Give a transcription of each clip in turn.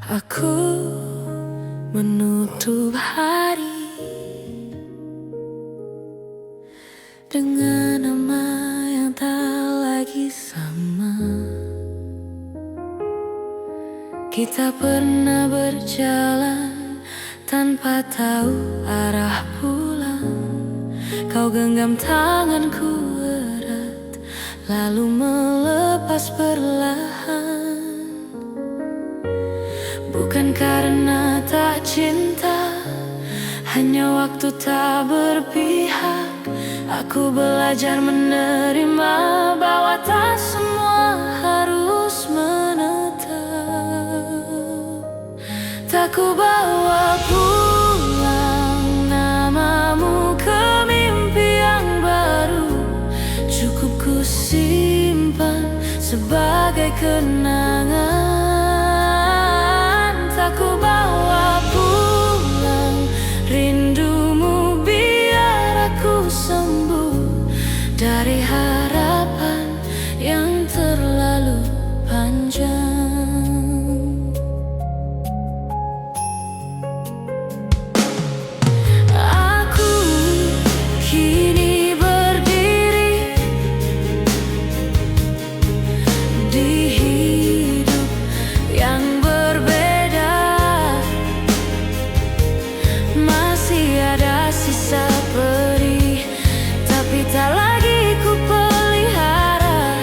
Aku menutup hari dengan nama yang tak lagi sama. Kita pernah berjalan tanpa tahu arah pulang. Kau genggam tanganku erat, lalu melepas perlahan. Bukan karena tak cinta, hanya waktu tak berpihak. Aku belajar menerima bahwa tak semua harus menetap. Tak ku bawa pulang namamu ke mimpi yang baru. Cukup ku simpan sebagai kenangan. Tak ku bawa pulang rindumu biar aku sembuh dari harapan yang terlalu panjang. Aku kini berdiri di hidup yang berbeda. Masih ada sisa perih, tapi tak lagi ku pelihara.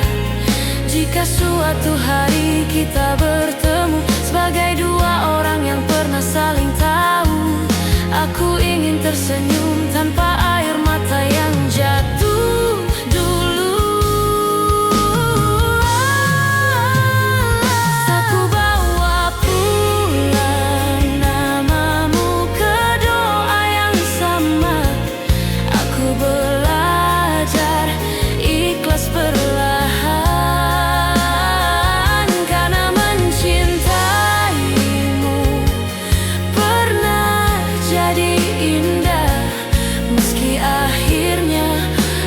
Jika suatu hari kita bertemu sebagai dua orang yang pernah saling tahu, aku ingin tersenyum tanpa air mata yang jatuh dulu. Aku bawa pulang namamu ke doa yang sama. Aku belajar ikhlas perlahan, karena mencintaimu pernah jadi indah, meski akhirnya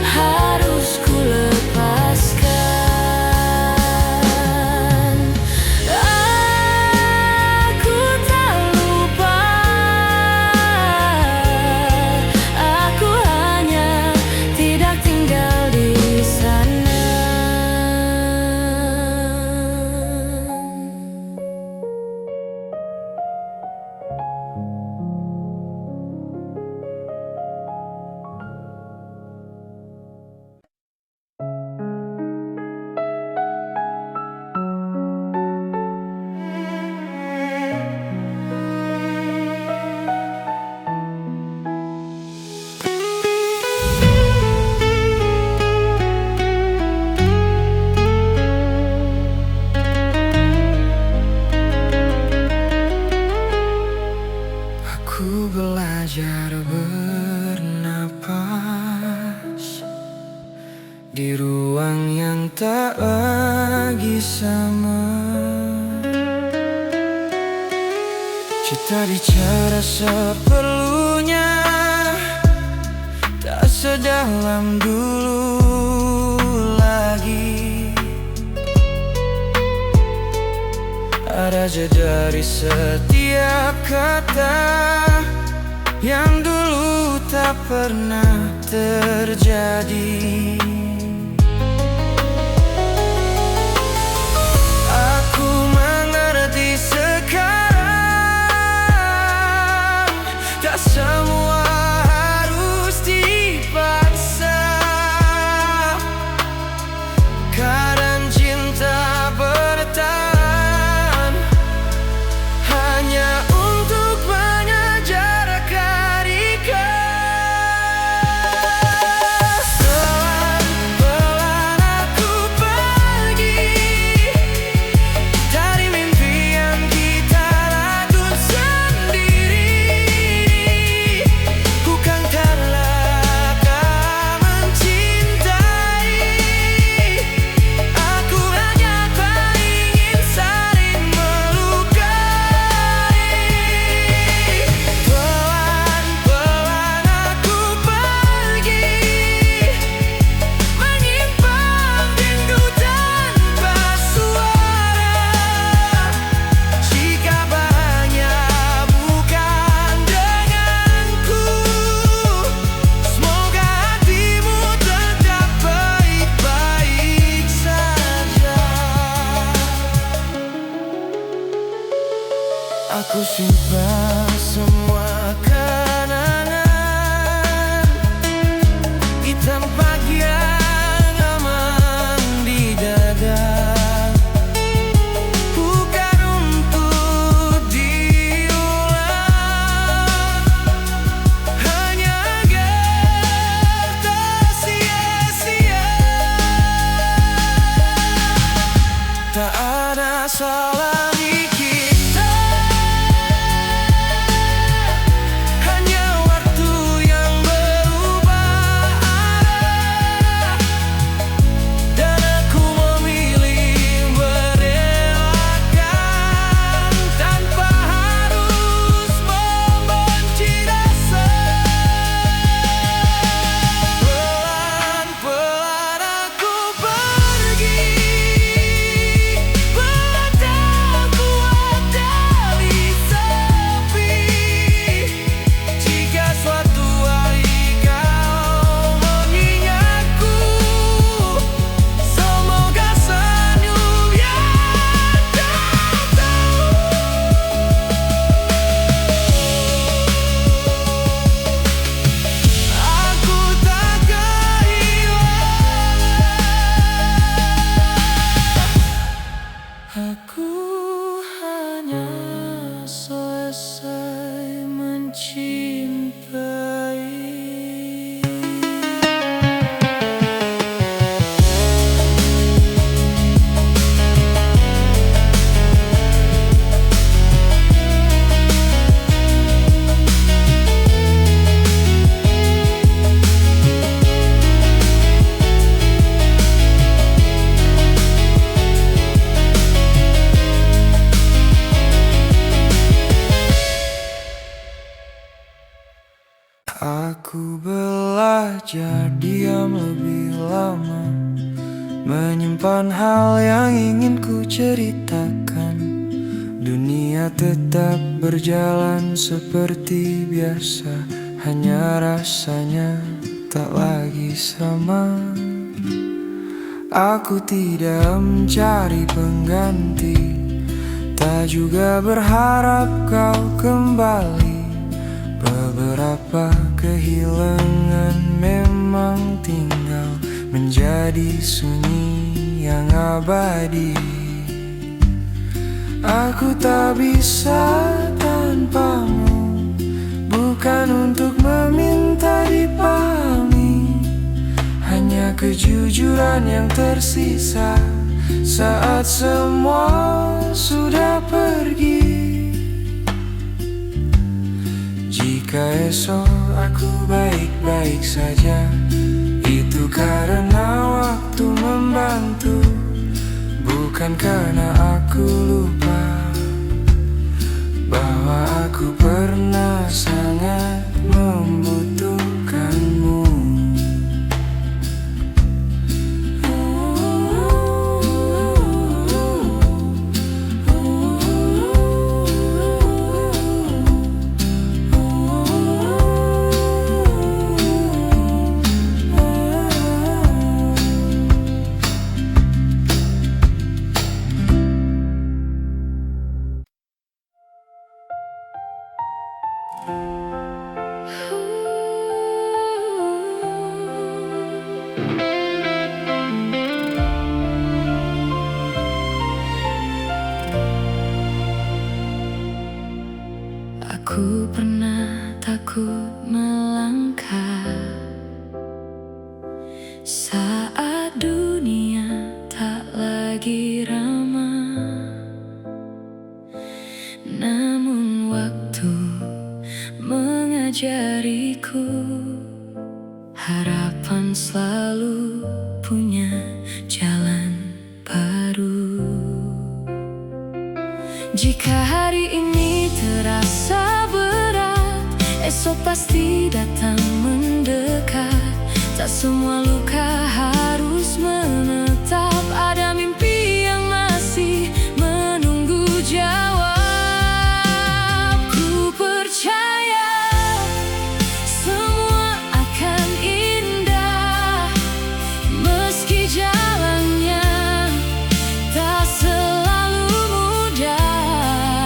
harus ku lepaskan. Aku tak lupa, aku hanya tidak tinggal di sana. Aku belajar bernapas di ruang yang tak lagi sama. Kita bicara seperlunya, tak sedalam dulu lagi. Ada jeda di setiap kata yang dulu tak pernah terjadi. Aku mengerti sekarang, tak semua harus dipaksa. Kadang cinta bertahan hanya untuk mengejar keharikan. Selam Ku simpan semua kenangan hitam pagi yang aman di dada. Bukan untuk diulang, hanya agar tak sia-sia. Tak ada salah di kita, hanya waktu yang berubah arah. Dan aku memilih merelakan tanpa harus membenci rasa. Pelan-pelan aku pergi, tak kuat dari sepi. Jika suatu hari kau mengingatku, semoga senyum yang tak tahu. Aku tak kehilangan, aku hanya selesai mencintai. Aku belajar diam lebih lama, menyimpan hal yang ingin ku ceritakan. Dunia tetap berjalan seperti biasa, hanya rasanya tak lagi sama. Aku tidak mencari pengganti, tak juga berharap kau kembali. Beberapa kehilangan memang tinggal menjadi sunyi yang abadi. Aku tak bisa tanpamu, bukan untuk meminta dipahami, hanya kejujuran yang tersisa saat semua sudah pergi. Jika esok aku baik-baik saja, itu karena waktu membantu, bukan karena aku lupa bahwa aku pernah sangat membutuhkanmu. Aku pernah takut melangkah saat dunia tak lagi ramah. Namun waktu mengajariku, harapan selalu punya jalan baru. Jika hari ini terasa berat, esok pasti datang mendekat. Tak semua luka harus menetap, ada mimpi yang masih menunggu jawab. Ku percaya semua akan indah, meski jalannya tak selalu mudah.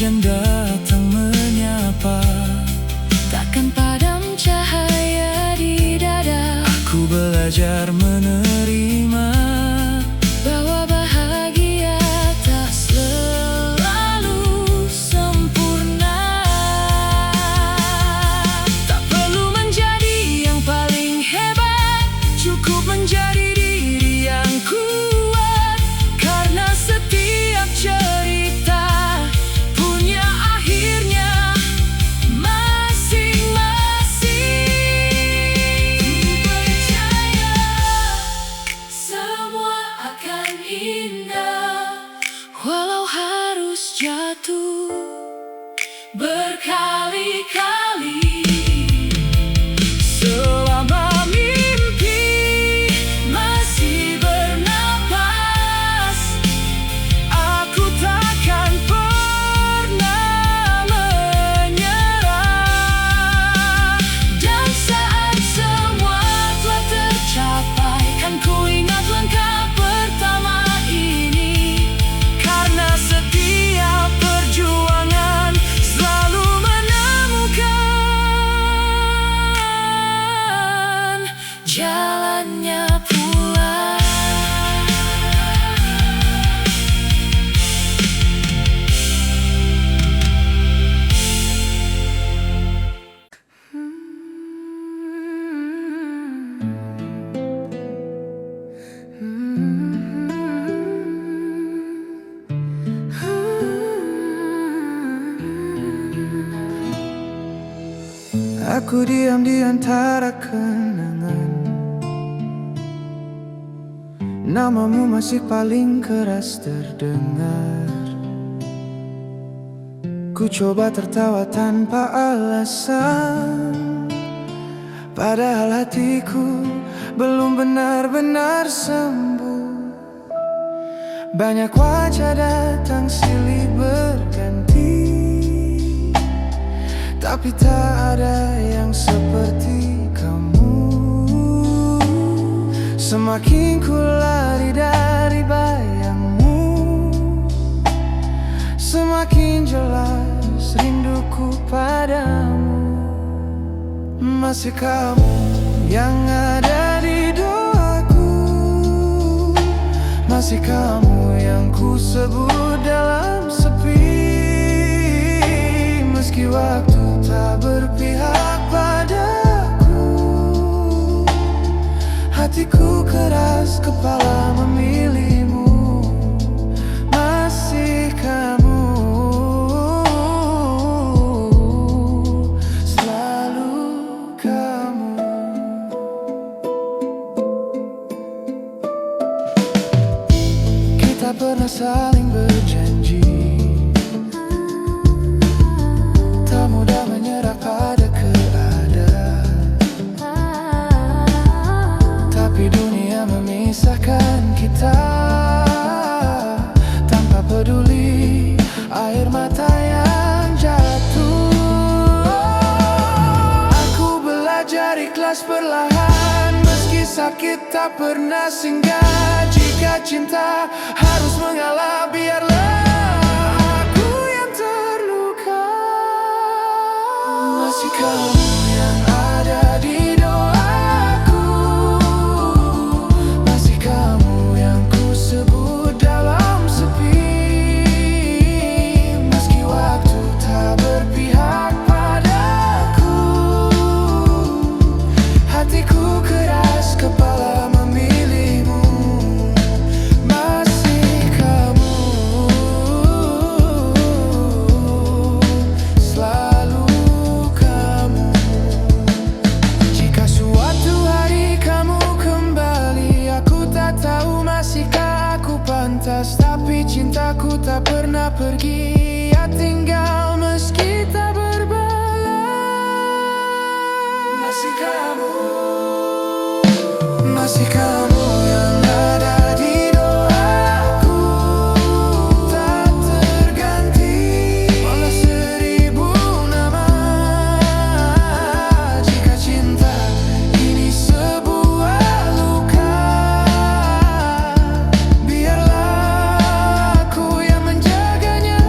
hujan datang menyapa, takkan padam cahaya di dada. aku belajar menerima Bahwa bahagia tak selalu sempurna. Tak perlu menjadi yang paling hebat, cukup menjadi diri yang kuat. Karena setiap cerita punya akhirnya masing-masing. Percaya semua akan indah, walau harus jatuh berkali-kali. Selama mimpi masih bernapas, aku takkan pernah menyerah. Dan saat semua telah tercapai, kan ku ingat langkah pertama ini. Karena setiap perjuangan selalu menemukan jalannya pulang. Aku diam di antara kenangan, namamu masih paling keras terdengar. Ku coba tertawa tanpa alasan, padahal hatiku belum benar-benar sembuh. Banyak wajah datang silih berganti, tapi tak ada yang seperti kamu. Semakin ku lari dari bayangmu, semakin jelas rinduku padamu. Masih kamu yang ada di doaku, masih kamu yang ku sebut dalam sepi. Meski waktu tak berpihak padaku, hatiku keras, kepala memilihmu. Masih kamu, selalu kamu. Kita pernah saling berjanji, tak mudah menyerah pada keadaan. Tapi dunia memisahkan kita, tanpa peduli air mata yang jatuh. Aku belajar ikhlas perlahan, meski sakit tak pernah singgah. Jika cinta harus mengalah, biarlah aku yang terluka. Masih kamu yang ada di doaku, masih kamu yang ku sebut dalam sepi. Meski waktu tak berpihak padaku, hatiku keras, kepala memilihmu. Masih kamu, selalu kamu. Jika suatu hari kamu kembali, aku tak tahu masihkah aku pantas. Tapi cintaku tak pernah pergi, ya tinggal meski tak berbalas. Masih kamu, masih kamu yang ada di doaku, tak terganti walau 1000 nama. Jika cinta ini sebuah luka, biarlah aku yang menjaganya.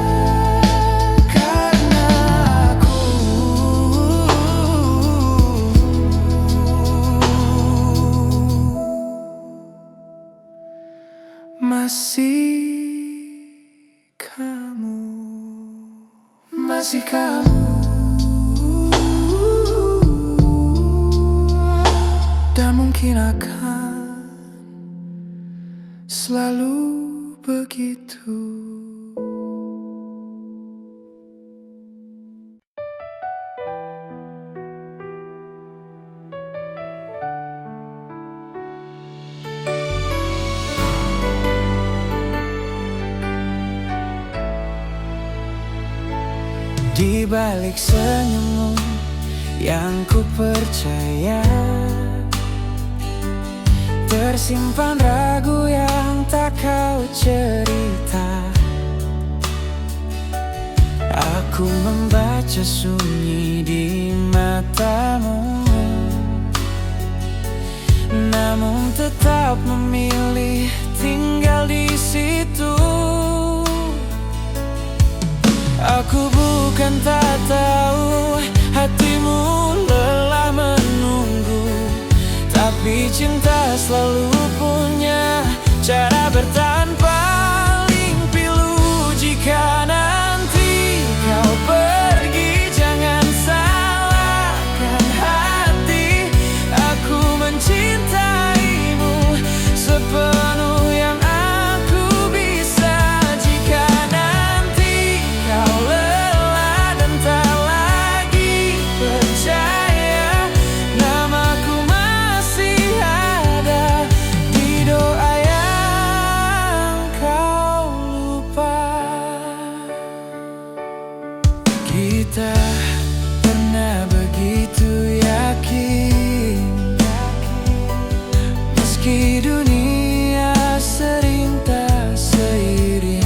kamu, masih kamu. Dan mungkin akan selalu begitu. Di balik senyummu yang ku percaya, tersimpan ragu yang tak kau cerita. Aku membaca sunyi di matamu, namun tetap memilih tinggal di situ. Aku bukan tak tahu hatimu lelah menunggu, tapi cinta selalu punya cara bertahan paling pilu. Jika nanti kau pergi, jangan salahkan hati. Aku mencintaimu sepenuh yang aku bisa. Jika nanti kau lelah dan tak lagi percaya, namaku masih ada di doa yang kau lupa. Kita pernah begitu yakin, meski dunia sering tak seiring.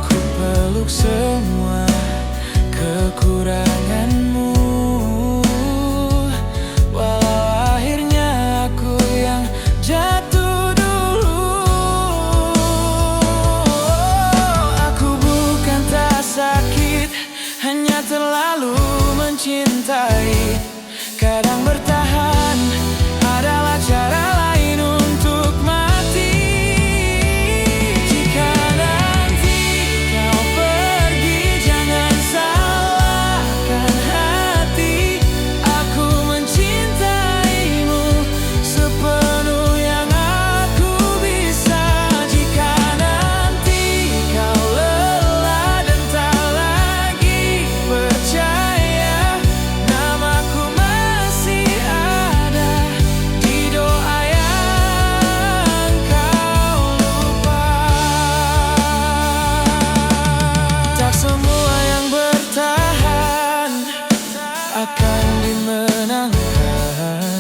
Ku peluk semua kekuranganmu, walau akhirnya aku yang jatuh dulu. Aku bukan tak sakit, hanya terlalu mencintai. Kadang bertahan adalah cara lain untuk mati. Jika nanti kau pergi, jangan salahkan hati. Aku mencintaimu sepenuh yang aku bisa. Jika nanti kau lelah dan tak lagi percaya, namaku masih ada di doa yang kau lupa. Tak semua yang bertahan akan dimenangkan,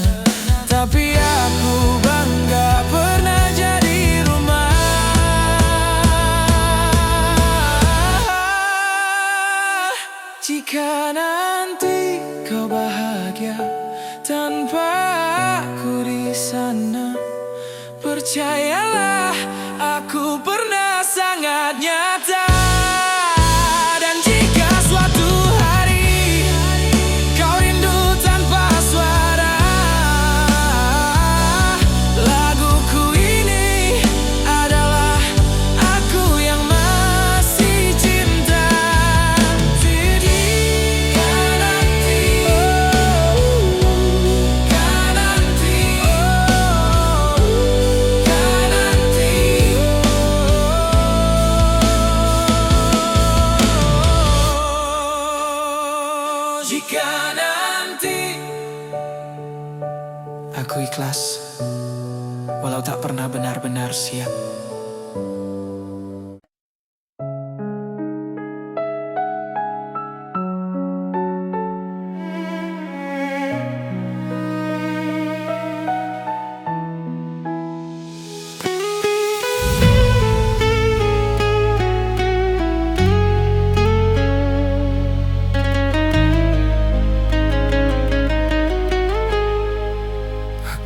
tapi aku bangga pernah jadi rumah. Jika nanti kau bahagia tanpa aku di sana, percayalah aku pernah sangat nyata. Dan jika suatu hari kau rindu tanpa suara, laguku ini adalah aku yang masih cinta. Jika nanti, kan nanti, kan nanti. Jika nanti aku ikhlas, walau tak pernah benar-benar siap.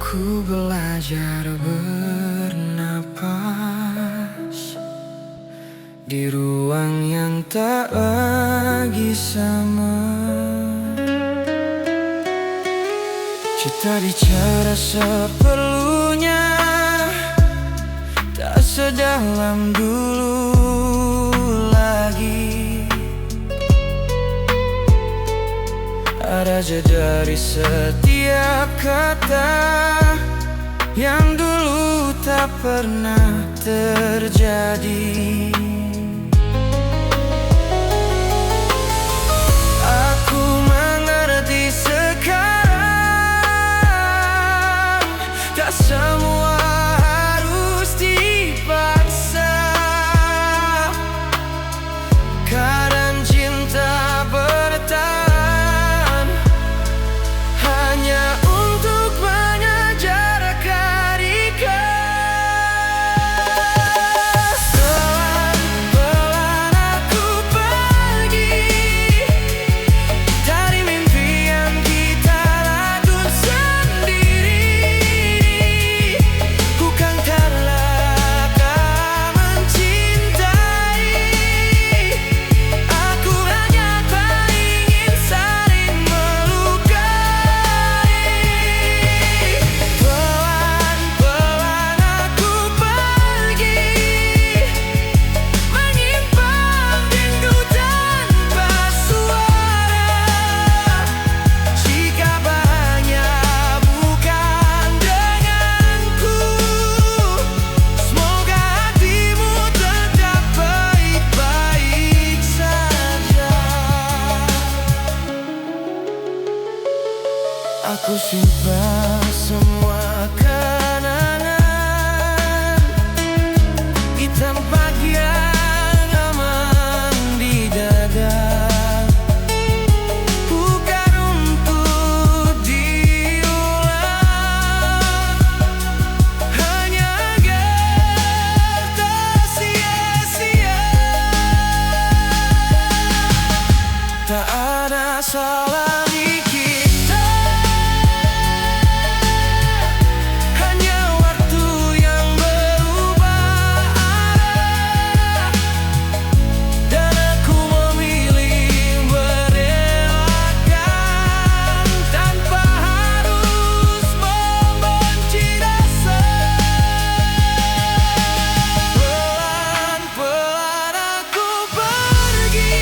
Aku belajar bernapas di ruang yang tak lagi sama. Kita bicara seperlunya, sedalam dulu lagi. Ada jeda dari setiap kata yang dulu tak pernah terjadi. Aku mengerti sekarang, tak semua harus dipaksa. Kadang cinta bertahan hanya untuk mengejarkan ikhlas. Pelan-pelan aku pergi dari mimpi yang kita lakukan sendiri. Bukan karena kau mencintai, aku hanya tak ingin saling melukai. Pelan-pelan aku pergi, menyimpan rindu tanpa suara. Jika bahagia bukan denganku, semoga hatimu tetap baik-baik saja. Aku simpan semua kenangan di tempat yang aman di dada. Bukan untuk diulang, hanya agar tak sia-sia. Tak ada salah di kita, hanya waktu yang berubah arah. Dan aku memilih merelakan tanpa harus membenci rasa. Pelan-pelan aku pergi,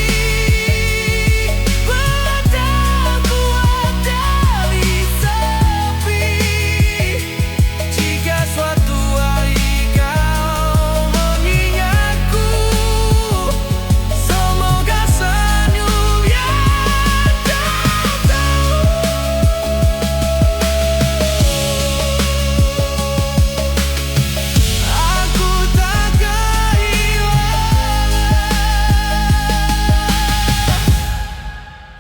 tak kuat dari sepi. Jika suatu hari kau mengingatku, semoga senyum yang kau tahu. Aku tak kehilangan,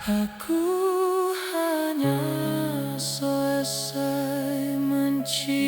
aku hanya selesai mencintai.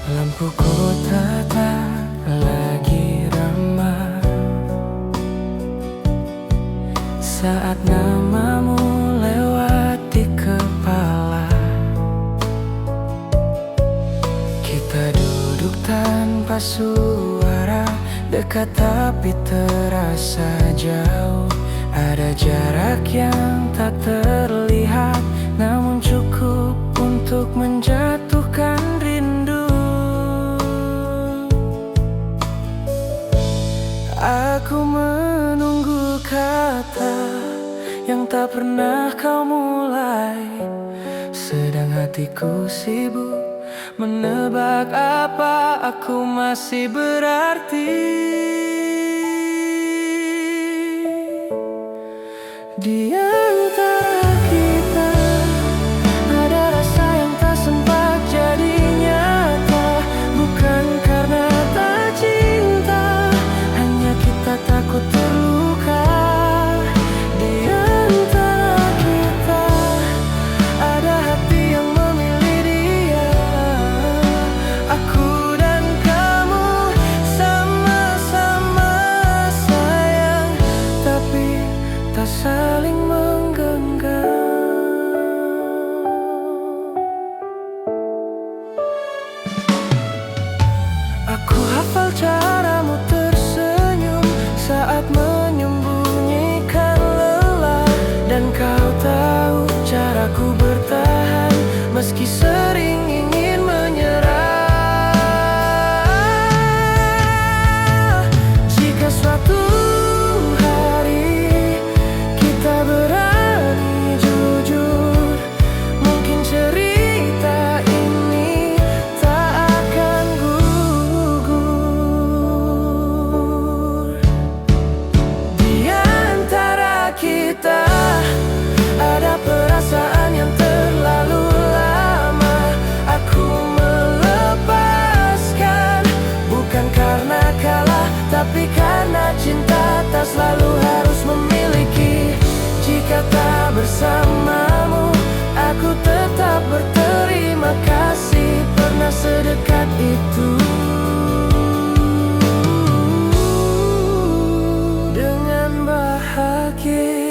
Lampu kota tak lagi ramai saat namamu lewat di kepala. Kita duduk tanpa suara, dekat tapi terasa jauh. Ada jarak yang tak terlihat, namun cukup untuk menjatuhkan rindu. Aku menunggu kata yang tak pernah kau mulai, sedang hatiku sibuk menebak apa aku masih berarti. Di antara hafal caramu tersenyum saat menyembunyikan lelah. Dan kau tahu caraku bertahan meski sering ingin menyerah. Jika suatu hari kita berani jujur, mungkin cerita ini tak akan gugur. Di antara kita ada perasaan yang terlalu lama. Aku melepaskan, bukan karena kalah, tapi karena cinta tak selalu harus memiliki. Jika tak bersamamu, aku tetap berterima kasih pernah sedekat itu. Dengan bahagia.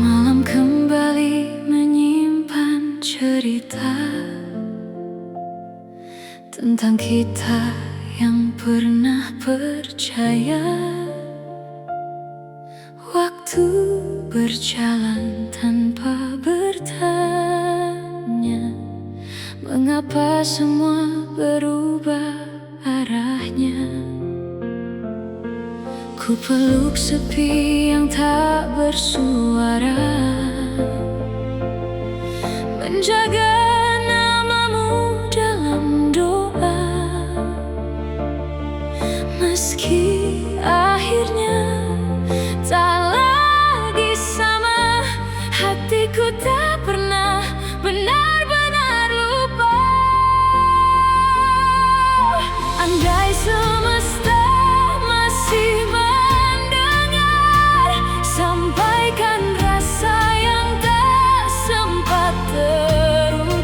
Malam kembali menyimpan cerita tentang kita yang pernah percaya. Waktu berjalan tanpa bertanya, mengapa semua berubah arahnya. Ku peluk sepi yang tak bersuara, menjaga namamu dalam doa. Meski akhirnya tak lagi sama, hatiku tak pernah benar-benar lupa. Andai semesta masih mendengar, sampaikan rasa yang tak sempat terungkap.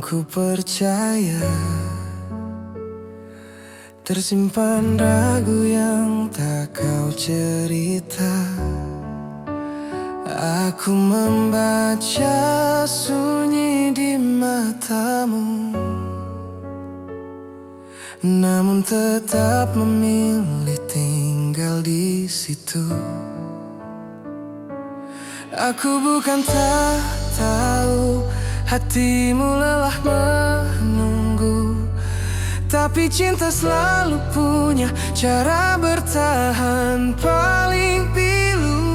ku percaya tersimpan ragu yang tak kau cerita. Aku membaca sunyi di matamu, namun tetap memilih tinggal di situ. Aku bukan tak tahu hatimu lelah menunggu, tapi cinta selalu punya cara bertahan paling pilu.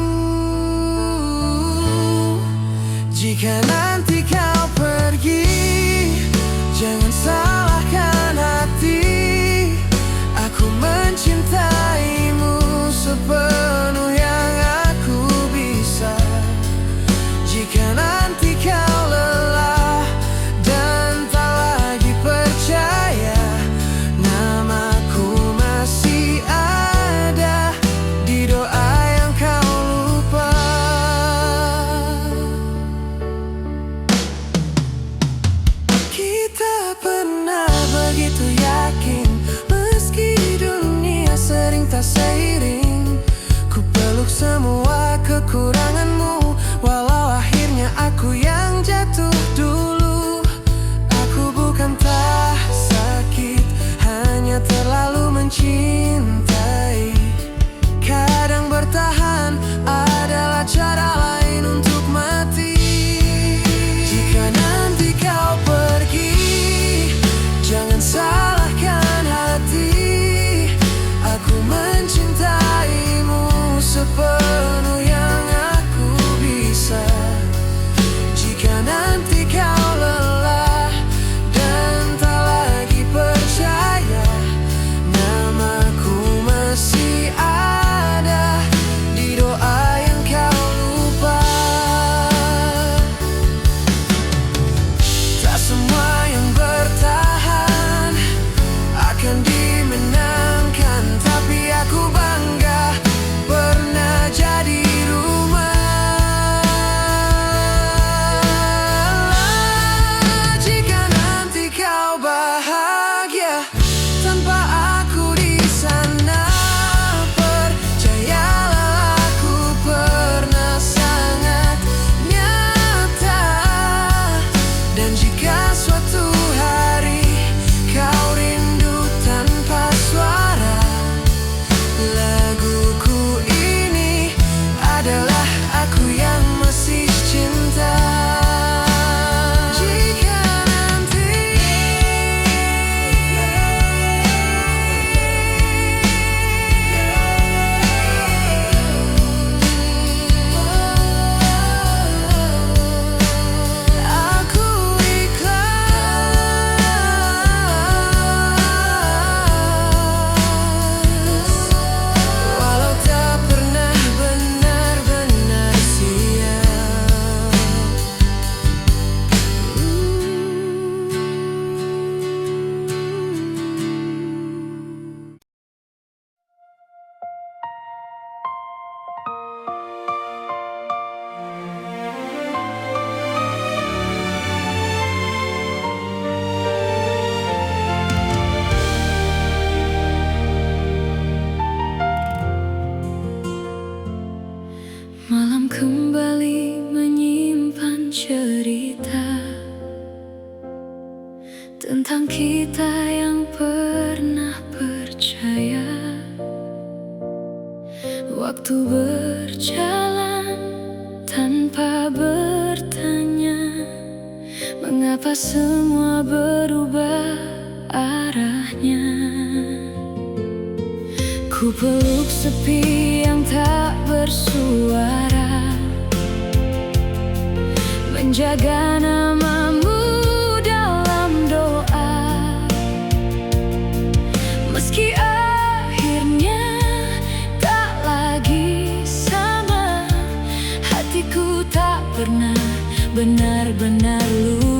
Jika nanti kau pergi, jangan salahkan hati. Aku mencintaimu sepenuh yang aku bisa. Jika nanti kau lelah dan tak lagi percaya, namaku masih ada di doa yang kau lupa. Kita pernah begitu yakin, meski dunia sering tak seiring. Ku peluk semua kekuranganmu, walau akhirnya aku yang jatuh dulu. Aku bukan tak sakit, hanya terlalu mencintai. Kadang bertahan adalah cara lain untuk mati. Jika nanti kau pergi, jangan salahkan hati. Aku mencintaimu sepenuh yang aku bisa. Jika nanti kau lelah dan tak lagi percaya, namaku masih ada di doa yang kau lupa. Tak semua yang bertahan akan dimenangkan, tapi aku bangga pernah jadi rumah. Jika nanti kau bahagia tanpa aku di sana, percayalah aku pernah sangat nyata. Dan jika suatu hari kau rindu tanpa suara, laguku ini adalah aku yang masih cinta. Jika nanti aku ikhlas, walau tak pernah benar-benar siap. Malam kembali menyimpan cerita tentang kita yang pernah percaya. Waktu berjalan tanpa bertanya, mengapa semua berubah arahnya. Ku peluk sepi yang tak bersuara, menjaga namamu dalam doa. Meski akhirnya tak lagi sama, hatiku tak pernah benar-benar lupa.